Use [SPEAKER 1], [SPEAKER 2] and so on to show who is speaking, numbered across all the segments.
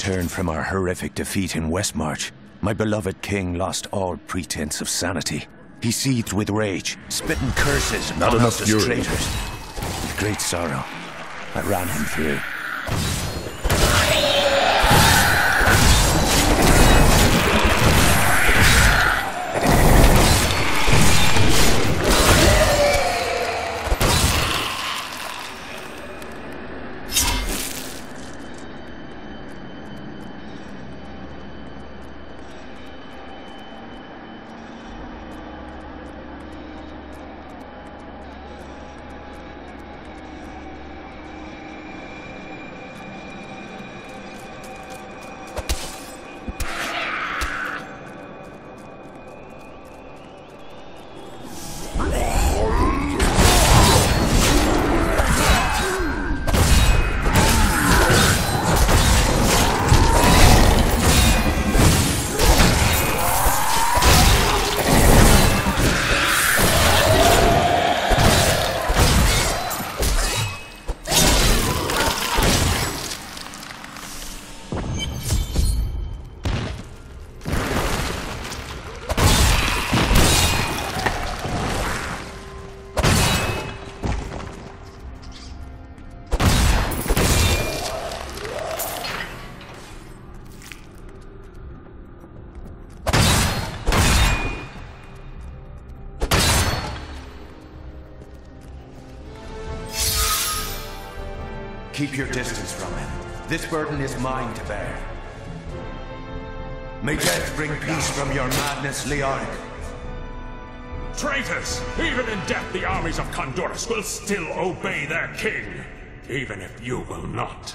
[SPEAKER 1] returned from our horrific defeat in Westmarch, my beloved king lost all pretense of sanity. He seethed with rage, spitting curses upon us as traitors. With great sorrow, I ran him through. Keep your distance from him. This burden is mine to bear. May death bring peace from your madness, Leoric.
[SPEAKER 2] Traitors! Even in death, the armies of Condorus will still obey their king, even if you will not.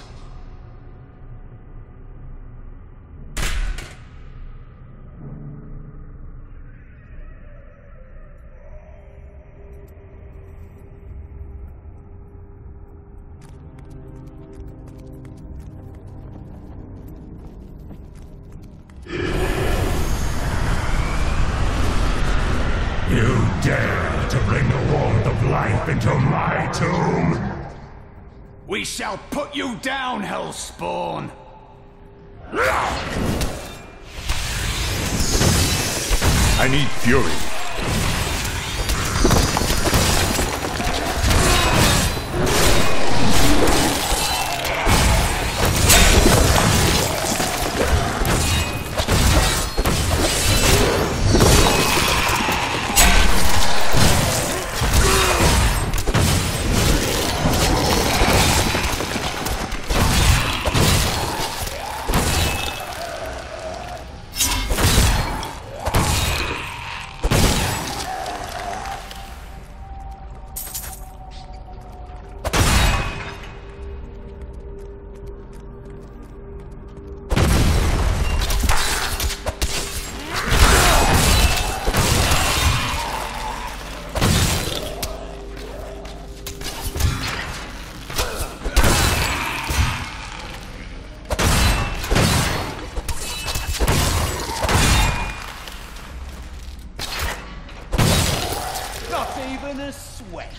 [SPEAKER 2] You dare to bring the warmth of life into my tomb?
[SPEAKER 3] We shall put you down, Hellspawn!
[SPEAKER 4] I need fury.
[SPEAKER 3] Even a sweat.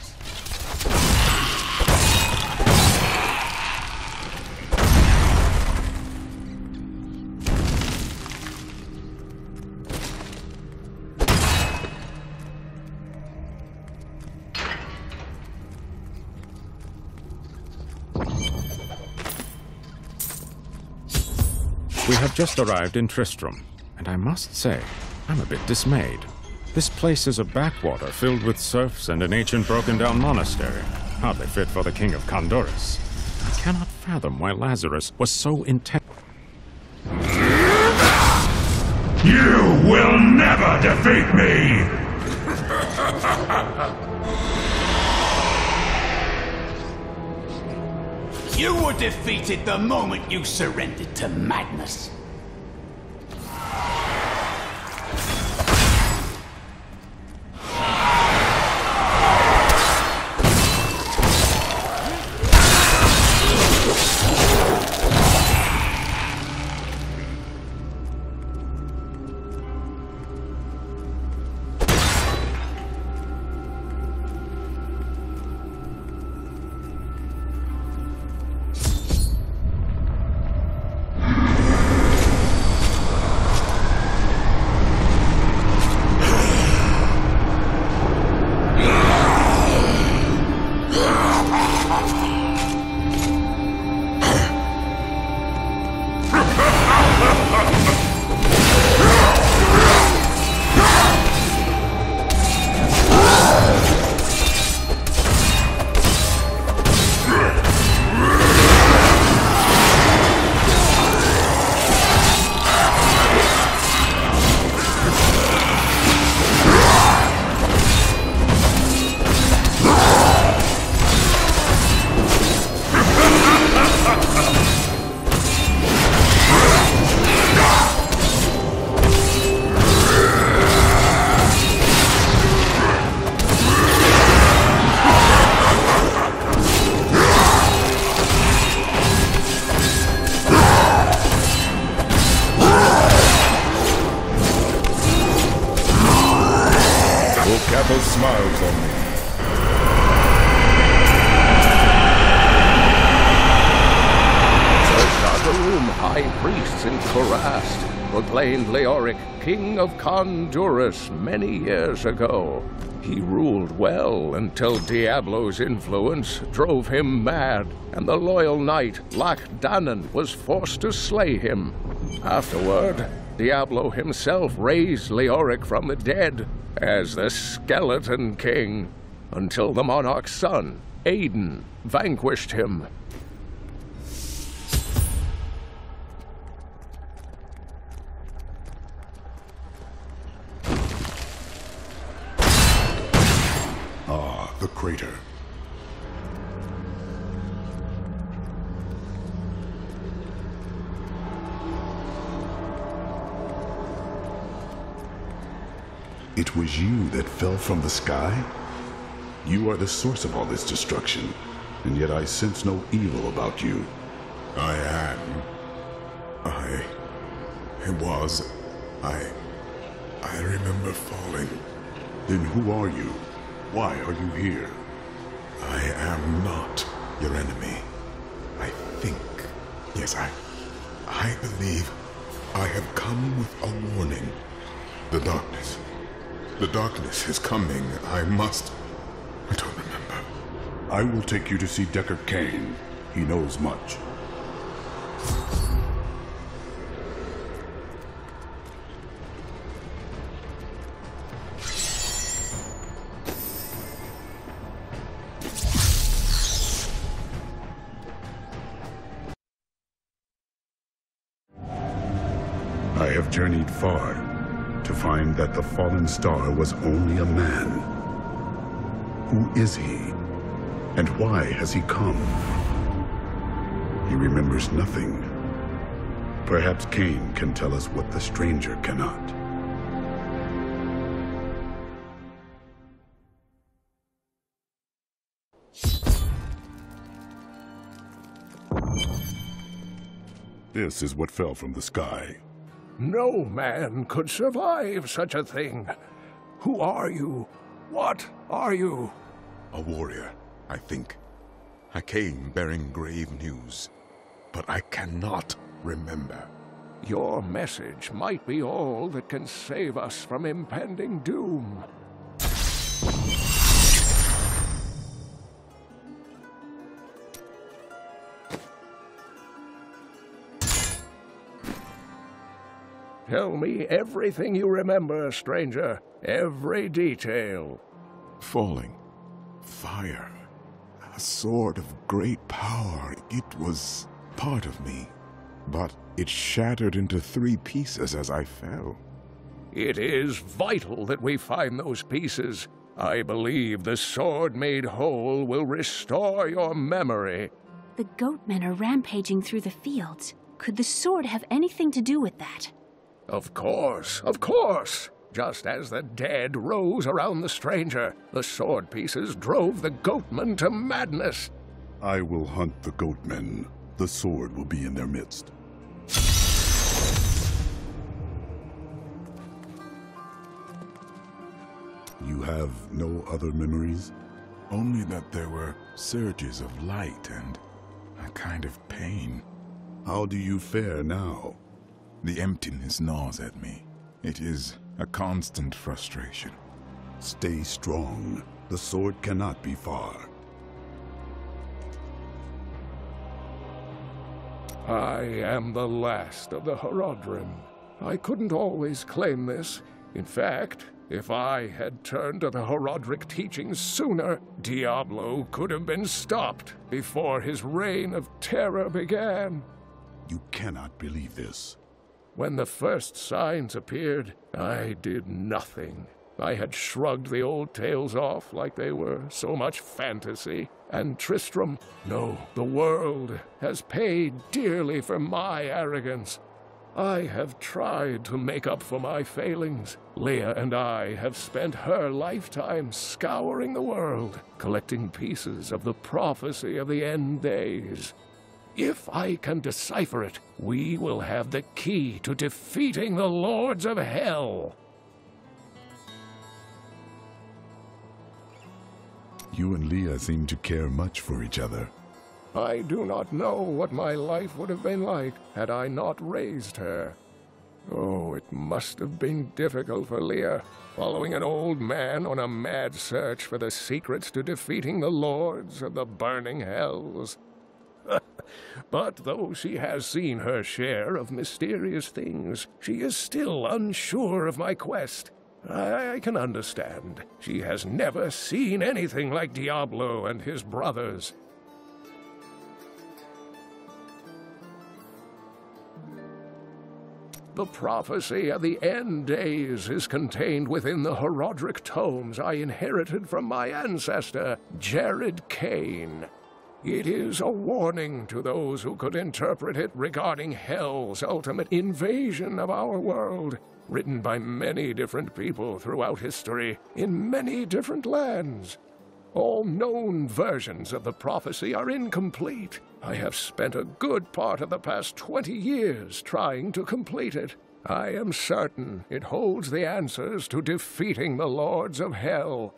[SPEAKER 5] We have just arrived in Tristram, and I must say, I'm a bit dismayed. This place is a backwater filled with serfs and an ancient broken-down monastery, hardly fit for the king of Condorus. I cannot fathom why Lazarus was so intent.
[SPEAKER 2] You will never defeat me!
[SPEAKER 3] You were defeated the moment you surrendered to madness.
[SPEAKER 4] Capel smiles on me.
[SPEAKER 6] Sir high priests in Kurast proclaimed Leoric King of Condurus many years ago. He ruled well until Diablo's influence drove him mad, and the loyal knight Lac Danan was forced to slay him. Afterward, Diablo himself raised Leoric from the dead as the Skeleton King, until the monarch's son, Aiden, vanquished him.
[SPEAKER 4] The crater. It was you that fell from the sky? You are the source of all this destruction, and yet I sense no evil about you. I remember falling. Then who are you? Why are you here?
[SPEAKER 7] I am not your enemy. I think. Yes, I believe I have come with a warning. The darkness. The darkness is coming. I don't remember.
[SPEAKER 4] I will take you to see Decker Kane. He knows much. I have journeyed far to find that the fallen star was only a man. Who is he? And why has he come? He remembers nothing. Perhaps Kane can tell us what the stranger cannot. This is what fell from the sky.
[SPEAKER 6] No man could survive such a thing. Who are you? What are you?
[SPEAKER 7] A warrior, I think. I came bearing grave news, but I cannot remember.
[SPEAKER 6] Your message might be all that can save us from impending doom. Tell me everything you remember, stranger. Every detail.
[SPEAKER 7] Falling. Fire. A sword of great power. It was part of me. But it shattered into 3 pieces as I fell.
[SPEAKER 6] It is vital that we find those pieces. I believe the sword made whole will restore your memory.
[SPEAKER 8] The goatmen are rampaging through the fields. Could the sword have anything to do with that?
[SPEAKER 6] Of course, of course. Just as the dead rose around the stranger, the sword pieces drove the goatmen to madness.
[SPEAKER 4] I will hunt the goatmen. The sword will be in their midst. You have no other memories?
[SPEAKER 7] Only that there were surges of light and a kind of pain.
[SPEAKER 4] How do you fare now?
[SPEAKER 7] The emptiness gnaws at me. It is a constant frustration.
[SPEAKER 4] Stay strong. The sword cannot be far.
[SPEAKER 6] I am the last of the Horodrim. I couldn't always claim this. In fact, if I had turned to the Horodric teachings sooner, Diablo could have been stopped before his reign of terror began.
[SPEAKER 4] You cannot believe this.
[SPEAKER 6] When the first signs appeared, I did nothing. I had shrugged the old tales off like they were so much fantasy. And Tristram, no, the world has paid dearly for my arrogance. I have tried to make up for my failings. Leah and I have spent her lifetime scouring the world, collecting pieces of the prophecy of the end days. If I can decipher it, we will have the key to defeating the Lords of Hell.
[SPEAKER 4] You and Leah seem to care much for each other.
[SPEAKER 6] I do not know what my life would have been like had I not raised her. Oh, it must have been difficult for Leah, following an old man on a mad search for the secrets to defeating the lords of the burning hells. But though she has seen her share of mysterious things, she is still unsure of my quest. I can understand. She has never seen anything like Diablo and his brothers. The prophecy of the end days is contained within the Hardcorde tomes I inherited from my ancestor, Jared Kane. It is a warning to those who could interpret it regarding Hell's ultimate invasion of our world, written by many different people throughout history, in many different lands. All known versions of the prophecy are incomplete. I have spent a good part of the past 20 years trying to complete it. I am certain it holds the answers to defeating the Lords of Hell.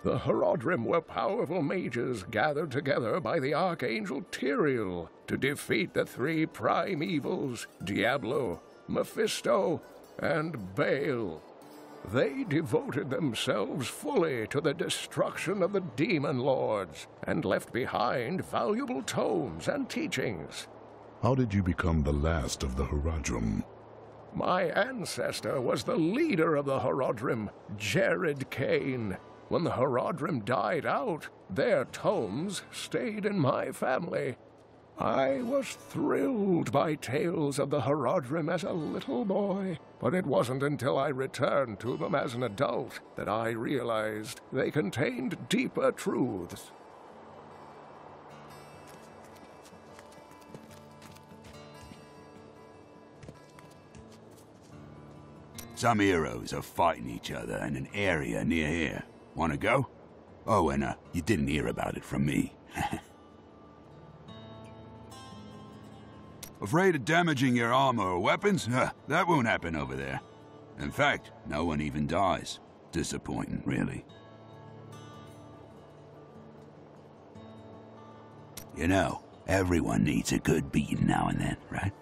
[SPEAKER 6] The Hardcorde were powerful mages gathered together by the Archangel Tyrael to defeat the three prime evils, Diablo, Mephisto, and Baal. They devoted themselves fully to the destruction of the demon lords and left behind valuable tomes and teachings.
[SPEAKER 4] How did you become the last of the Hardcorde?
[SPEAKER 6] My ancestor was the leader of the Hardcorde, Jared Kane. When the Hardcorde died out, their tomes stayed in my family. I was thrilled by tales of the Hardcorde as a little boy, but it wasn't until I returned to them as an adult that I realized they contained deeper truths.
[SPEAKER 3] Some heroes are fighting each other in an area near here. Wanna go? Oh, and you didn't hear about it from me. Afraid of damaging your armor or weapons? That won't happen over there. In fact, no one even dies. Disappointing, really. You know, everyone needs a good beating now and then, right?